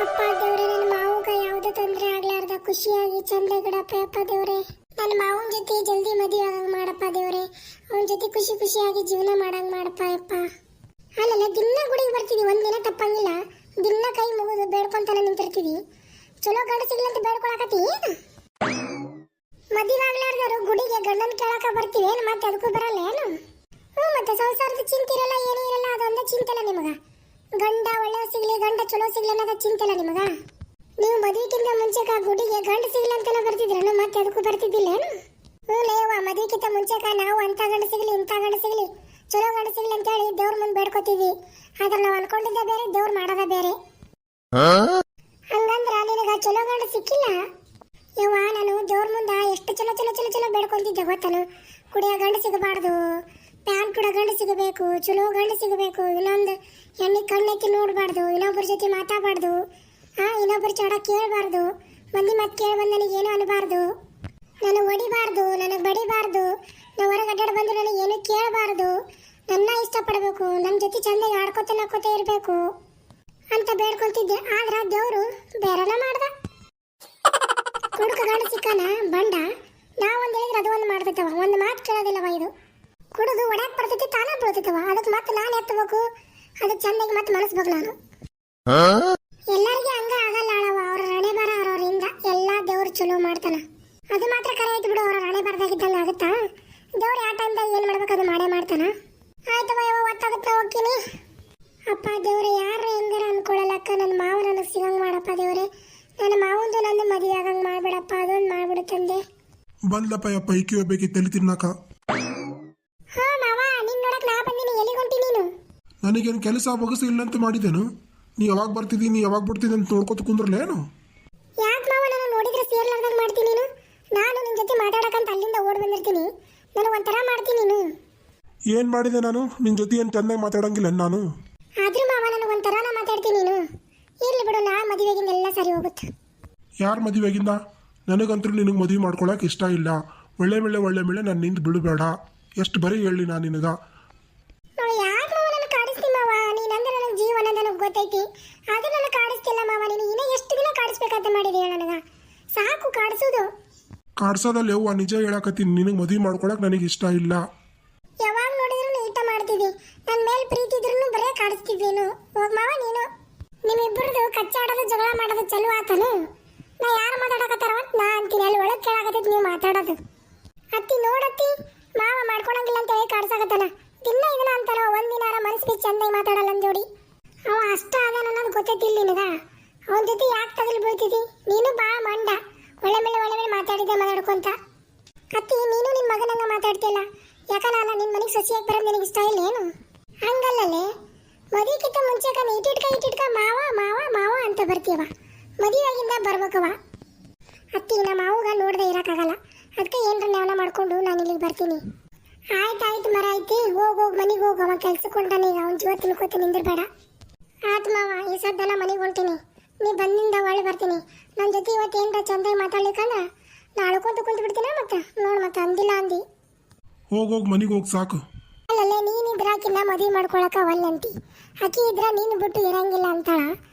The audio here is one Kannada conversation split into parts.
ಅಪ್ಪ ದೇವ್ರೆ, ನನ್ನ ಮಾವುಗ ಯಾವ್ದು ತೊಂದ್ರೆ ಆಗ್ಲಾರ್ದ ಖುಷಿಯಾಗಿ ಚಂದಗಿಡಪ್ಪ ಅಪ್ಪ ದೇವ್ರೆ. ನನ್ನ ಮಾವನ ಜೊತೆ ಜಲ್ದಿ ಮದುವೆ ಆಗಂಗ್ ಮಾಡಪ್ಪ ದೇವ್ರೆ. ಅವನ ಜೊತೆ ಖುಷಿ ಖುಷಿಯಾಗಿ ಜೀವನ ಮಾಡಂಗ್ ಮಾಡಪ್ಪ ಅಪ್ಪ. ಅಲ್ಲಲ್ಲ, ದಿನ ಗುಡಿಗೆ ಬರ್ತಿದ್ವಿ, ಒಂದಿನ ತಪ್ಪಂಗಿಲ್ಲ. ದಿನ ಕೈ ಮುಗಿದು ಬೇಡ್ಕೊಂತಾನೆ ನಿಂತಿರ್ತೀವಿ. ಚಲೋ ಗಂಡ ಸಿಗ್ಲಂತ ಬೇಡ್ಕೊಳಕತ್ತಿ. ಮದುವೆ ಆಗ್ಲಾರ್ದವ್ರು ಗುಡಿಗೆ ಗಂಡನ ಕೇಳಕ ಬರ್ತೀವಿ ಏನು? ಮತ್ತೆ ಅದಕ್ಕೂ ಬರಲ್ಲ ಏನು? ಮತ್ತೆ ಸಂಸಾರದ ಚಿಂತೆ ಇರಲ್ಲ, ಏನೂ ಇರಲ್ಲ. ಅದೊಂದ ಚಿಂತೆ ಅಲ್ಲ ನಿಮಗ? ಗಂಡ ಒಳ್ಳೆ ಸಿಗ್ಲಿ, ಗಂಡ ಚಲೋ ಸಿಗ್ಲಿ ಅನ್ನೋದ ಚಿಂತೆ ಅಲ್ಲ ನಿಮಗ? ನೀವು ಮದುವೆಗಿಂತ ಮುಂಚೆಕ ಗುಡಿಗೆ ಗಂಡ ಸಿಗ್ಲಿ ಅಂತೆಲ್ಲ ಬರ್ತಿದ್ರನು, ಮತ್ತೆ ಅದಕ್ಕೂ ಬರ್ತಿದ್ದಿಲ್ಲ ಏನು? ಲೇವ, ಮದುವೆಗಿಂತ ಮುಂಚೆಕ ನಾವು ಅಂತ ಗಂಡ ಸಿಗ್ಲಿ, ಇಂಥ ಗಂಡ ಸಿಗ್ಲಿ, ಚಲೋ ಗಂಡ ಸಿಗ್ಲಿ ಅಂತೇಳಿ ದೇವ್ರ ಮುಂದೆ ಬೇಡ್ಕೋತೀವಿ. ಆದ್ರೆ ನಾವು ಅನ್ಕೊಂಡಿದ್ದ ಬೇರೆ, ದೇವ್ರ ಮಾಡೋದ ಬೇರೆ. ಹಂಗಂದ್ರ ನಿನಗ ಚಲೋ ಗಂಡ ಸಿಕ್ಕಿಲ್ಲ? ಯವ್ವ, ನಾನು ದೇವ್ರ ಮುಂದೆ ಎಷ್ಟು ಚಲೋ ಚಲೋ ಚಲೋ ಚಲೋ ಬೇಡ್ಕೊಂತಿದ್ದೆ ಗೊತ್ತನು? ಕುಡಿಯೋ ಗಂಡ ಸಿಗಬಾರ್ದು, ಪ್ಯಾನ್ ಕೂಡ ಗಂಡ ಸಿಗಬೇಕು, ಚಲೋ ಗಂಡ ಸಿಗಬೇಕು, ಇನ್ನೊಂದು ಎಣ್ಣೆ ಕಣ್ಣೆತ್ತಿ ನೋಡಬಾರ್ದು, ಇನ್ನೊಬ್ಬರ ಜೊತೆ ಮಾತಾಡಬಾರ್ದು, ಇನ್ನೊಬ್ಬರ ಚಡ ಕೇಳಬಾರ್ದು, ಮಂದಿ ಮತ್ತೆ ಕೇಳಿ ಬಂದು ನನಗೇನು ಅನ್ನಬಾರ್ದು, ನನಗೆ ಹೊಡಿಬಾರ್ದು, ನನಗೆ ಬಡಿಬಾರ್ದು, ನಾವು ಹೊರಗೆ ಅಡ್ಡಾಡ ಬಂದು ನನಗೆ ಏನು ಕೇಳಬಾರ್ದು, ನನ್ನ ಇಷ್ಟಪಡಬೇಕು, ನನ್ನ ಜೊತೆ ಚಂದಾಗಿ ಆಡ್ಕೊತ ನಕ್ಕೋತ ಇರಬೇಕು ಅಂತ ಬೇಡ್ಕೊಂತಿದ್ದೆ. ಆದ್ರೆ ದೇವರು ಬೇರೆನ ಮಾಡ್ದ. ಕುಡುಕ ಗಂಡ ಸಿಕ್ಕಾನ ಬಂಡ, ನಾವೊಂದು ಹೇಳಿದ್ರೆ ಅದು ಒಂದು ಮಾಡ್ತೈತವ, ಒಂದು ಮಾತು ಕೇಳೋದಿಲ್ಲವ. ಇದು ಕುಡಿದು ಒಡಕ್ ಬರ್ತೈತಿ, ತಾನ ಬೀಳ್ತೈತವ. ಅದಕ್ಕೆ ಮತ್ತೆ ನಾನು ಎತ್ತಬೇಕು, ಅದಕ್ಕೆ ಚಂದಾಗಿ ಮತ್ತೆ ಮನಸ್ಬೇಕು ನಾನು. ಎಲ್ಲರಿಗೆ ಹಂಗ ಆಗಲ್ಲ ಅಳವ. ಅವ್ರ ಹಣೆ ಬರ ಅವ್ರವ್ರಿಂದ ಎಲ್ಲ ದೇವ್ರು ಚಲೋ ಮಾಡ್ತಾನ. ಅದು ಮಾತ್ರ ಕರೆ ಐತಿ ಬಿಡು, ಅವ್ರ ಹಣೆ ಬರ್ದಾಗಿದ್ದಂಗೆ ಆಗುತ್ತಾ? ದೇವ್ರು ಯಾವ ಟೈಮ್ದಾಗ ಏನು ಮಾಡ್ಬೇಕು ಅದು ಮಾಡೇ ಮಾಡ್ತಾನ. ಆಯ್ತವ, ಯಾವ ಒತ್ತಾಗುತ್ತಾ ಹೋಗ್ತೀನಿ. ಅಪ್ಪ ದೇವ್ರೆ, ಯಾರು ಹೆಂಗಾರ ಅನ್ಕೊಳ್ಳಲಕ್ಕ, ನನ್ನ ಮಾವ ನನಗೆ ಸಿಗಂಗೆ ಮಾಡಪ್ಪ ದೇವ್ರೆ. ನನ್ನ ಮಾವಂದು ನಂದು ಮದುವೆ ಆಗಂಗೆ ಮಾಡ್ಬೇಡಪ್ಪ, ಅದೊಂದು ಮಾಡ್ಬಿಡು ತಂದೆ. ಬಂದ್ಲಪ್ಪ ಯಪ್ಪ, ಈಕಿ ಹೋಗ್ಬೇಕಿ ತಲೆ ತಿನ್ನಾಕ. ಹಾ ಮಾವ, ನಿನ್ ನೋಡಕ್ ನಾ ಬಂದಿನಿ. ಎಲ್ಲಿಗೆ ಹೊಂಟಿ ನೀನು? ನನಗೇನು ಕೆಲಸ ಬಗಸು ಇಲ್ಲ ಅಂತ ಮಾಡಿದ್ದೇನು? ನೀ ಯಾವಾಗ ಬರ್ತಿದ್ದಿ, ನೀ ಯಾವಾಗ ಬಿಡ್ತಿದ್ದಿ ಅಂತ ನೋಡ್ಕೊತ ಕುಂದ್ರಲ್ಲ ಏನು? ಯಾಕೆ ಮಾವ, ನಾನು ನೋಡಿದ್ರೆ ಸೇರ್ಲಾರ್ದಂಗೆ ಮಾಡ್ತೀನಿ ನೀನು? ನಾನು ನಿನ್ನ ಜೊತೆ ಮಾತಾಡಕಂತ ಅಲ್ಲಿಂದ ಓಡ್ ಬಂದಿರ್ತೀನಿ, ನನಗೆ ಒಂಥರ ಮಾಡ್ತೀನಿ ನೀನು. ಏನು ಮಾಡಿದೆ ನಾನು? ನಿನ್ನ ಜೊತೆ ಏನು ಚಂದಾಗಿ ಮಾತಾಡಂಗಿಲ್ಲ ನಾನು. ಆದ್ರೂ ಮಾವ, ನನಗೆ ಒಂಥರನ ಮಾತಾಡ್ತೀನಿ ನೀನು. ಇರ್ಲಿ ಬಿಡು, ನಾ ಮದುವೆಗಿಂದ ಎಲ್ಲ ಸರಿ ಹೋಗುತ್ತೆ. ಯಾರು ಮದುವೆಗಿಂದ? ನನಗಂತೂ ನಿನಗೆ ಮದುವೆ ಮಾಡ್ಕೊಳಕ್ಕೆ ಇಷ್ಟ ಇಲ್ಲ. ಒಳ್ಳೆ ಮೇಲೆ ನಾನು ನಿಂದು ಬಿಡಬೇಡ. ಎಷ್ಟು ಬರೀ ಹೇಳಿ ನಾನು ನಿನಗ. ಯಾಕೆ ಮಾವ ನನಗೆ ಕಾಡಿಸ್ತಿ ಮಾವ? ನೀನಂದ್ರೆ ನನಗೆ ಜೀವನ, ನನಗೆ ಗೊತ್ತೈತಿ. ಅದು ನನಗೆ ಕಾಡಿಸ್ತಿಲ್ಲ ಮಾವ. ನೀನು ಇನ್ನೂ ಎಷ್ಟು ದಿನ ಕಾಡಿಸ್ಬೇಕಂತ ಮಾಡಿದೆ ನನಗೆ? ಸಾಕು ಕಾಡಿಸೋದು. ಕಾಡ್ಸೋದಲ್ಲಿ ಯವ್ವ, ನಿಜ ಹೇಳಕತ್ತೀನಿ, ನಿನಗೆ ಮದುವೆ ಮಾಡ್ಕೊಳಕ್ಕೆ ನನಗೆ ಇಷ್ಟ ಇಲ್ಲ. ಯಾವಾಗ ನೋಡಿದ್ರು ಈಟ ಮಾಡ್ತಿದ್ದಿ, ನನ್ನ ಮೇಲೆ ಪ್ರೀತಿ ಇದ್ರೂ ಬರೇ ಕಾಡಿಸ್ತಿದ್ವೇನು? ಹೋಗ್ ಮಾವ ನೀನು. ನಿಮ್ಮಿಬ್ಬರದು ಕಚ್ಚಾಡೋದು ಜಗಳ ಮಾಡೋದು ಚಲೋ ಆತನು? ನಾ ಯಾರು ಮಾತಾಡಕತ್ತಾರ ನಾ ಅಂತೀನಿ, ಅಲ್ಲಿ ಒಳಗೆ ಕೇಳಾಕತ್ತೈತಿ ನೀವು ಮಾತಾಡೋದು. ಅತ್ತಿ ನೋಡತ್ತಿ, ಮಾವ ಮಾಡ್ಕೊಳಂಗಿಲ್ಲ ಅಂತ ಹೇಳಿ ಕಾಡ್ಸಾಕತ್ತಾನ. ದಿನ ಇದನ್ನ ಅಂತಾನ, ಒಂದಿನಾರ ಮನಸ್ಸಿಗೆ ಚಂದಾಗಿ ಮಾತಾಡಲ್ಲ ಅಂದ್ ಜೋಡಿ. ಅವ ಅಷ್ಟ ಅದಾನ ಅನ್ನೋದು ಗೊತ್ತೈತಿಲ್ಲ ನಿನಗ? ಅವನ ಜೊತೆ ಯಾಕೆ ತಗಲಿ ಬೀಳ್ತಿದ್ದಿ? ನೀನು ಭಾಳ ಮಂಡ, ಒಳ್ಳೆ ಮೇಲೆ ಮಾತಾಡಿದ್ದೆ ಮಾತಾಡ್ಕೊಂತ. ಅತ್ತಿ, ನೀನು ನಿಮ್ಮ ಮಗನಂಗ ಮಾತಾಡ್ತಿಲ್ಲ. ಯಾಕಲ್ಲ ನಿನ್ನ ಮನೆಗೆ ಸೊಸೆಯಾಗಿ ಬರೋದು ನಿನಗೆ ಇಷ್ಟ ಇಲ್ಲ ಏನು? ಹಂಗಲ್ಲೇ, ಮದುವೆಗಿಂತ ಮುಂಚೆಕ ಇಟ್ಟಿಟ್ಕ ಮಾವ ಮಾವ ಮಾವ ಅಂತ ಬರ್ತೀವ, ಮದುವೆಯಾಗಿಂದ ಬರ್ಬೇಕವ. ಅತ್ತಿ, ನಮ್ಮ ಮಾವುಗ ನೋಡ್ದೆ ಇರೋಕ್ಕಾಗಲ್ಲ. ಅದಕ್ಕೆ ಏನ್ರ ನ್ಯಾವನ ಮಾಡ್ಕೊಂಡು ನಾನು ಇಲ್ಲಿಗೆ ಬರ್ತೀನಿ. ಆಯ್ತು ಮರ ಐತಿ, ಹೋಗು ಮನೆಗೆ ಹೋಗು. ಅವ ಕೆಲ್ಸಕ್ಕೆ ಹೊಂಟಾನ ಈಗ, ಅವ್ನ ಜೀವ ತಿನ್ಕೋತ ನಿಂದಿರ್ಬೇಡ. ಆಯ್ತು ಮಾವ, ಈ ಸದ್ದನ ಮನೆಗೆ ಹೊಂಟೀನಿ. ನೀ ಬಂದಿಂದ ಒಳ್ಳೆ ಬರ್ತೀನಿ. ನನ್ನ ಜೊತೆ ಇವತ್ತು ಏನ್ರ ಚಂದಾಗಿ ಮಾತಾಡ್ಲಿಕ್ಕಂದ್ರೆ ನಾ ಅಳ್ಕೊಂತ ಕುಂತು ಬಿಡ್ತೀನ. ಮತ್ತೆ ನೋಡು, ಮತ್ತೆ ಅಂದಿಲ್ಲ ಅಂದಿ. ಹೋಗೋಗಿ ಮನೆಗೆ ಹೋಗಿ ಸಾಕು. ಅಲ್ಲಲ್ಲೇ, ನೀನಿದ್ರ ಆಕಿನ ಮದುವೆ ಮಾಡ್ಕೊಳಕ ಒಲ್ಲಂತಿ. ಆಕಿ ಇದ್ರ ನೀನು ಬಿಟ್ಟು ಇರಂಗಿಲ್ಲ ಅಂತಾಳ.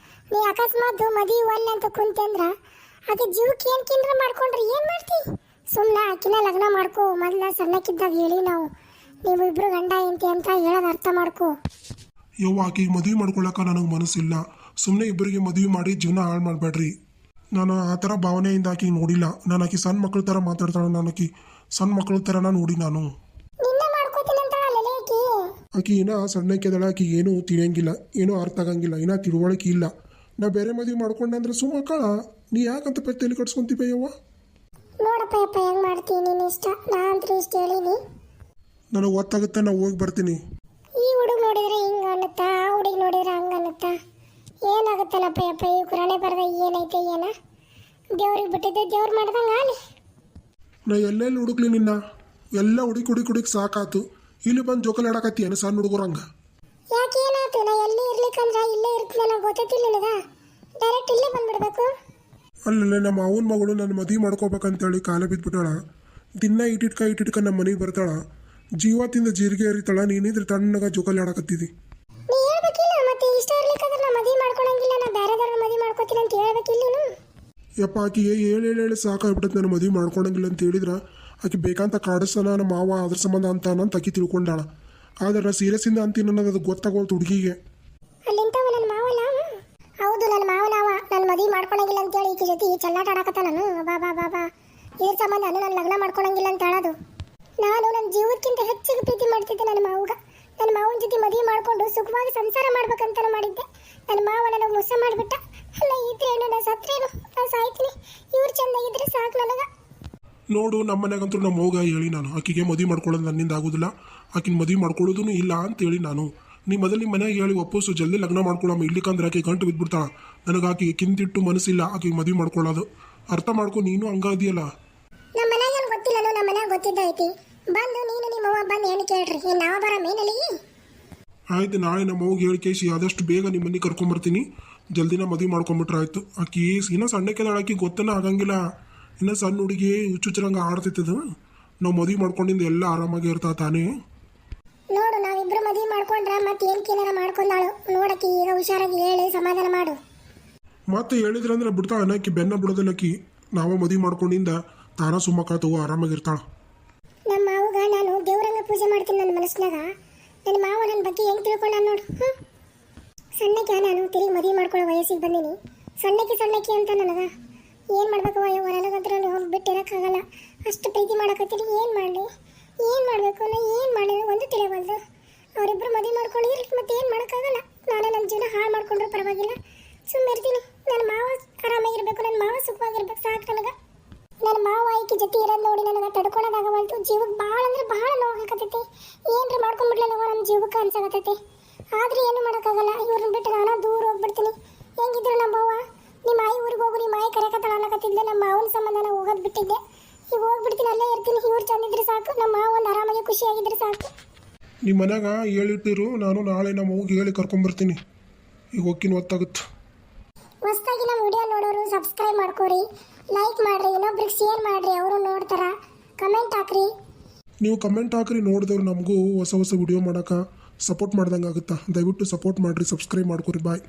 ನೀ ಅಕಸ್ಮಾತ್ ಮದುವೆ ಒಲ್ಲ ಅಂತ ಕುಂತಂದ್ರ ಆಕೆ ಜೀವಕ್ಕೆ ಏನು ಕೇಂದ್ರ ಮಾಡ್ಕೊಂಡ್ರೆ ಏನು ಮಾಡ್ತಿ? ಸುಮ್ಮನೆ ಆಕಿನ ಲಗ್ನ ಮಾಡ್ಕೋ. ಮೊದಲ ಸಣ್ಣಕ್ಕಿದ್ದಾಗ ಹೇಳಿ ನಾವು, ನೀವು ಇಬ್ರು ಗಂಡ ಎಂತಿ ಅಂತ ಹೇಳೋದು ಅರ್ಥ ಮಾಡ್ಕೋ. ಯವ್ವ, ಆಕೆಗೆ ಮದುವೆ ಮಾಡ್ಕೊಳಕ್ಕೆ ನನಗೆ ಮನಸ್ಸಿಲ್ಲ. ಸುಮ್ಮನೆ ಇಬ್ಬರಿಗೆ ಮದುವೆ ಮಾಡಿ ಜೀವನ ಹಾಳು ಮಾಡಬೇಡ್ರಿ. ನಾನು ಆ ಥರ ಭಾವನೆಯಿಂದ ಆಕೆಗೆ ನೋಡಿಲ್ಲ. ನಾನು ಆಕೆ ಸಣ್ಣ ಮಕ್ಕಳ ಥರ ಮಾತಾಡ್ತಾಳೆ. ನಾನು ಆಕೆ ಸಣ್ಣ ಮಕ್ಕಳ ಥರನ ನೋಡಿ ನಾನು. ಆಕೆ ಏನೋ ಸಣ್ಣಕ್ಕೆದಳ, ಆಕೆಗೆ ಏನೂ ತಿಳಿಯಂಗಿಲ್ಲ, ಏನೂ ಅರ್ಥ ಆಗಂಗಿಲ್ಲ, ಏನೋ ತಿಳುವಳಿಕೆ ಇಲ್ಲ. ನಾ ಬೇರೆ ಮದುವೆ ಮಾಡ್ಕೊಂಡೆ ಅಂದ್ರೆ ಸುಮ್ಮ ಕಳ. ನೀ ಯಾಕಂತ ತಲೆ ಕಟ್ಸ್ಕೊಂತೀವಿ ಯವ್ವ? ನೋಡಪ್ಪ ಯಪ್ಪ, ಹೆಂಗ್ ಮಾಡ್ತೀನಿ ನಿನ್ನ ಇಷ್ಟ. ನಾ ಅಂತ ಇಷ್ಟ ಹೇಳಿನಿ. ನನಗೆ ಒತ್ತಾಗುತ್ತೆ, ನಾ ಹೋಗಿ ಬರ್ತೀನಿ. ಈ ಹುಡುಗ ನೋಡಿದ್ರೆ ಹಿಂಗ ಅನ್ನತ್ತಾ, ಆ ಹುಡುಗಿ ನೋಡಿದ್ರೆ ಹಂಗ ಅನ್ನತ್ತಾ. ಏನಾಗುತ್ತಲ್ಲಪ್ಪ ಯಪ್ಪ, ಈ ಕುರಾಣೆ ಬರದ ಏನೈತೆ ಏನ? ದೇವ್ರಿಗೆ ಬಿಟ್ಟಿದ್ದೆ ದೇವ್ರು ಮಾಡ್ದಂಗ ಅಲ್ಲಿ. ನಾ ಎಲ್ಲೆಲ್ಲಿ ಹುಡುಕ್ಲಿ ನಿನ್ನ? ಎಲ್ಲ ಹುಡುಕಿ ಸಾಕಾತು. ಇಲ್ಲಿ ಬಂದು ಜೋಕಲ್ ಆಡಕತ್ತೀಯನ ಸಣ್ಣ ಹುಡುಗರಂಗ? ಯಾಕೆ ಏನಾಯ್ತು? ನಾ ಎಲ್ಲಿ ಇರ್ಲಿಕ್ಕಂದ್ರ ಇಲ್ಲೇ ಇರ್ತೀನಿ. ನನಗೆ ಗೊತ್ತಿಲ್ಲ ನಿನಗ? ಡೈರೆಕ್ಟ್ ಇಲ್ಲೇ ಬಂದ್ಬಿಡ್ಬೇಕು? ಅಲ್ಲಲ್ಲ, ನಮ್ಮ ಅವನ ಮಗಳು ನನ್ನ ಮದುವೆ ಮಾಡ್ಕೋಬೇಕಂತೇಳಿ ಕಾಲ ಬಿದ್ದುಬಿಟ್ಟಾಳ. ದಿನ ಇಟ್ಟಿಟ್ಕ ನಮ್ಮ ಮನೆಗೆ ಬರ್ತಾಳ. ಜೀವತ್ತಿಂದ ಜೀರಿಗೆ ಹರಿತಾಳ. ನೀನಿದ್ರೆ ತಣ್ಣಗ ಜೋಕಲ್ ಆಡಕತ್ತಿದ್ದಿ. ನೀ ಹೇಳ್ಬೇಕಿಲ್ಲ ಮತ್ತೆ. ಇಷ್ಟ ಇರ್ಲಿಕ್ಕಂದ್ರೆ ನಾ ಮದುವೆ ಮಾಡ್ಕೊಳಂಗಿಲ್ಲ, ನಾ ಬೇರೆದವ್ರನ್ನ ಮದುವೆ ಮಾಡ್ಕೋತೀನಿ ಅಂತ ಯಪ್ಪ ಆಕಿಗೆ ಹೇಳಿ ಸಾಕಾಗ್ಬಿಟ್ಟೈತೆ ನಾನು ಮದುವೆ ಮಾಡ್ಕೊಳಂಗಿಲ್ಲ ಅಂತ ಹೇಳಿದ್ರೆ ಆಕೆ ಬೇಕಂತ ಕಾಡಿಸೋಣ ನಮ್ಮ ಮಾವ ಅದ್ರ ಸಂಬಂಧ ಅಂತ ಆಕಿ ತಿಳ್ಕೊಂಡಾಳ. ಆದ್ರೆ ಸೀರಿಯಸ್ಸಿಂದ ಅಂತೀನಿ ಅನ್ನೋದು ಅದು ಗೊತ್ತಾಗೋಲ್ತು ಹುಡುಗಿಗೆ. ಅಲ್ಲಿಂತವ ನನ್ನ ಮಾವನ ಹೌದು, ನನ್ನ ಮಾವನವ ನನ್ನ ಮದುವೆ ಮಾಡ್ಕೊಳಂಗಿಲ್ಲ ಅಂತೇಳಿ ಈಕೆ ಜೊತೆ ಚೆಲ್ಲಾಟ ಆಡಕತ್ತ. ನಾನು ಬಾ ಇದ್ರ ಸಂಬಂಧ ನಾನು ಲಗ್ನ ಮಾಡ್ಕೊಳಂಗಿಲ್ಲ ಅಂತ ಹೇಳೋದು. ನಾನು ನನ್ನ ಜೀವಕ್ಕಿಂತ ಹೆಚ್ಚಿಗೆ ಪ್ರೀತಿ ಮಾಡ್ತಿದ್ದೆ ನನ್ನ ಮಾವಗ. ನನ್ನ ಮಾವನ ಜೊತೆ ಮದುವೆ ಮಾಡ್ಕೊಂಡು ಸುಖವಾಗಿ ಸಂಸಾರ ಮಾಡ್ಬೇಕಂತ ಮಾಡಿದ್ದೆ. ನನ್ನ ಮಾವ ನನಗೆ ಮೋಸ ಮಾಡಿಬಿಟ್ಟ. ಅಲ್ಲ ಇದ್ರೇನು, ನಾನು ಸತ್ರೇನು, ನಾನು ಸಾಯ್ತೀನಿ. ಇವ್ರು ಚಂದ ಇದ್ರೆ ಸಾಕು ನನಗೆ. ನೋಡು, ನಮ್ಮ ಮನ್ಯಾಗಂತೂ ನಮ್ಮ ಹೋಗ ಹೇಳಿ ನಾನು ಆಕಿಗೆ ಮದುವೆ ಮಾಡ್ಕೊಳ್ಳೋದು ನನ್ನಿಂದ ಆಗೋದಿಲ್ಲ, ಆಕಿನ ಮದುವೆ ಮಾಡ್ಕೊಳ್ಳೋದೂ ಇಲ್ಲ ಅಂತೇಳಿ ನಾನು. ನೀ ಮೊದಲು ನಿಮ್ಮ ಮನೆಯಾಗ ಹೇಳಿ ಒಪ್ಪಸು, ಜಲ್ದಿ ಲಗ್ನ ಮಾಡ್ಕೊಳ್ಳಮ್ಮ. ಇಲ್ಲಿಕಂದ್ರೆ ಆಕೆ ಗಂಟು ಬಿದ್ದುಬಿಡ್ತಾಳ. ನನಗೆ ಆಕೆಗೆ ಕಿಂತಿಟ್ಟು ಮನಸ್ಸಿಲ್ಲ ಆಕೆಗೆ ಮದುವೆ ಮಾಡ್ಕೊಳ್ಳೋದು. ಅರ್ಥ ಮಾಡ್ಕೊ, ನೀನು ಹಂಗಾದಿಯಲ್ಲ. ನಮ್ಮ ಮನ್ಯಾಗ ಏನು ಗೊತ್ತಿಲ್ಲ, ನಮ್ಮ ಮನ್ಯಾಗ ಗೊತ್ತಿದ್ದೈತಿ. ಬಂದು ನೀನು ನಿಮ್ಮ ಅವ್ವ ಬಂದು ಏನು ಕೇಳ್ರಿ, ನಾವು ಬರ ಮೇನಲ್ಲಿ. ಆಯ್ತು, ನಾಳೆ ನಮ್ಮ ಅವ್ಗೆ ಹೇಳಿ ಕೇಸಿ ಆದಷ್ಟು ಬೇಗ ನಿಮ್ಮ ಮನೆಗೆ ಕರ್ಕೊಂಬರ್ತೀನಿ. ಜಲ್ದಿನ ಮದುವೆ ಮಾಡ್ಕೊಂಬಿಟ್ರೆ ಆಯ್ತು. ಆಕಿ ಇನ್ನೂ ಸಣ್ಣಕ್ಕೆದಾಳ, ಆಕಿ ಗೊತ್ತನ ಆಗಂಗಿಲ್ಲ. ಇನ್ನೂ ಸಣ್ಣ ಹುಡುಗಿ ಹುಚ್ಚುಚ್ಚರಂಗೆ ಆಡ್ತೈತದು. ನಾವು ಮದುವೆ ಮಾಡ್ಕೊಂಡಿಂದ ಎಲ್ಲ ಆರಾಮಾಗಿ ಇರ್ತಾ ತಾನೇ. ನೋಡು, ನಾವಿಬ್ರು ಮದುವೆ ಮಾಡ್ಕೊಂಡ್ರೆ ಮತ್ತೆ ಏನು ಕೇನಾರ ಮಾಡ್ಕೊಂಡಾಳು ನೋಡಕ್ಕಿ. ಈಗ ಹುಷಾರಾಗಿ ಹೇಳಿ ಸಮಾಧಾನ ಮಾಡು. ಮತ್ತೆ ಹೇಳಿದ್ರಂದ್ರೆ ಬಿಡ್ತಾ ಅನ್ನಕ್ಕೆ ಬೆನ್ನ ಬಿಡೋದಿಲ್ಲಕ್ಕಿ. ನಾವು ಮದುವೆ ಮಾಡ್ಕೊಂಡಿಂದ ತಾನ ಸುಮ್ಮಕಾತವು ಆರಾಮಾಗಿರ್ತಾಳ. ನಮ್ಮ ಮಾವಗ ನಾನು ದೇವ್ರಂಗ ಪೂಜೆ ಮಾಡ್ತೀನಿ ನನ್ನ ಮನಸ್ಸಿನಾಗ. ನನ್ನ ಮಾವ ನನ್ನ ಬಗ್ಗೆ ಹೆಂಗೆ ತಿಳ್ಕೊಂಡ ನೋಡು. ಸಣ್ಣಕ್ಕೆ ನಾನು ತಿರುಗಿ ಮದುವೆ ಮಾಡ್ಕೊಳ್ಳೋ ವಯಸ್ಸಿಗೆ ಬಂದೀನಿ. ಸಣ್ಣಕ್ಕೆ ಅಂತ ನನಗೆ ಏನು ಮಾಡ್ಬೇಕು ನನಗಂತ್ರ ಬಿಟ್ಟಿರೋಕ್ಕಾಗಲ್ಲ. ಅಷ್ಟು ಪ್ರೀತಿ ಮಾಡಕತ್ತೀನಿ. ಏನು ಮಾಡಬೇಕು, ನಾ ಏನು ಮಾಡಿ ಒಂದು ತಿಳಿಯಬಲ್ದು. ಅವರಿಬ್ಬರು ಮದುವೆ ಮಾಡ್ಕೊಂಡಿದ್ರೆ ಮತ್ತೆ ಏನು ಮಾಡೋಕ್ಕಾಗಲ್ಲ. ನಾನು ನನ್ನ ಜೀವನ ಹಾಳು ಮಾಡ್ಕೊಂಡ್ರು ಪರವಾಗಿಲ್ಲ, ಸುಮ್ಮನೆ ಇರ್ತೀನಿ. ನನ್ನ ಮಾವ ಆರಾಮಾಗಿರ್ಬೇಕು, ನನ್ನ ಮಾವ ಸುಖವಾಗಿರ್ಬೇಕು, ಸಾಕು ನನಗೆ. ನನ್ನ ಮಾವ ಈಕೆ ಜೊತೆ ಇರೋದು ನೋಡಿ ನನಗೆ ತಡ್ಕೊಳೋದಾಗವಲ್ತು. ಜೀವಕ್ಕೆ ಭಾಳ ಅಂದ್ರೆ ಭಾಳ ನೋವಾಗತ್ತೈತಿ. ಏನ್ರಿ ಮಾಡ್ಕೊಂಡ್ಬಿಡ್ಲವ ನಮ್ಮ ಜೀವಕ್ಕೆ ಅನ್ಸಾಗತ್ತೈತಿ. ಆದ್ರೆ ಏನು ಮಾಡೋಕ್ಕಾಗಲ್ಲ. ಇವ್ರನ್ನ ಬಿಟ್ಟು ನಾನು ದೂರ ಹೋಗ್ಬಿಡ್ತೀನಿ. ಹೆಂಗಿದ್ರು ನಮ್ಮ ಅವ್ವ ನಿಮ್ಮ ಆಯಿ ಊರಿಗೆ ಹೋಗು, ನಿಮ್ಮ ಆಯಿ ಕರೆಕತ್ತಳ ಅನ್ನಕತ್ತಿದ್ದೆ. ನಮ್ಮ ಮಾವನ ಸಂಬಂಧ ನಾನು ಹೋಗೋದು ಬಿಟ್ಟಿದ್ದೆ. ಈಗ ಹೋಗ್ಬಿಡ್ತೀನಿ, ಅಲ್ಲೇ ಇರ್ತೀನಿ. ಇವ್ರು ಚಂದಿದ್ರೆ ಸಾಕು, ನಮ್ಮ ಮಾವ ಒಂದು ಆರಾಮಾಗಿ ಖುಷಿಯಾಗಿದ್ರೆ ಸಾಕು. ನಿಮ್ಮ ಮನ್ಯಾಗ ಹೇಳಿಟ್ಟಿರು, ನಾನು ನಾಳೆ ನಮ್ಮ ಅವ್ಗೆ ಹೇಳಿ ಕರ್ಕೊಂಬರ್ತೀನಿ. ಈಗ ಹೋಗ್ತೀನಿ, ಹೊತ್ತಾಗುತ್ತೆ. ಹೊಸದಾಗಿ ನಮ್ಮ ವಿಡಿಯೋ ನೋಡೋರು ಸಬ್ಸ್ಕ್ರೈಬ್ ಮಾಡ್ಕೋರಿ, ಲೈಕ್ ಮಾಡ್ರಿ, ಇನ್ನೊಬ್ರಿಗೆ ಶೇರ್ ಮಾಡ್ರಿ, ಅವರು ನೋಡ್ತಾರ. ಕಮೆಂಟ್ ಹಾಕ್ರಿ. ನೀವು ಕಮೆಂಟ್ ಹಾಕ್ರಿ, ನೋಡಿದವ್ರು ನಮಗೂ ಹೊಸ ವಿಡಿಯೋ ಮಾಡೋಕೆ ಸಪೋರ್ಟ್ ಮಾಡ್ದಂಗೆ ಆಗುತ್ತಾ. ದಯವಿಟ್ಟು ಸಪೋರ್ಟ್ ಮಾಡಿರಿ, ಸಬ್ಸ್ಕ್ರೈಬ್ ಮಾಡ್ಕೊರಿ. ಬಾಯ್.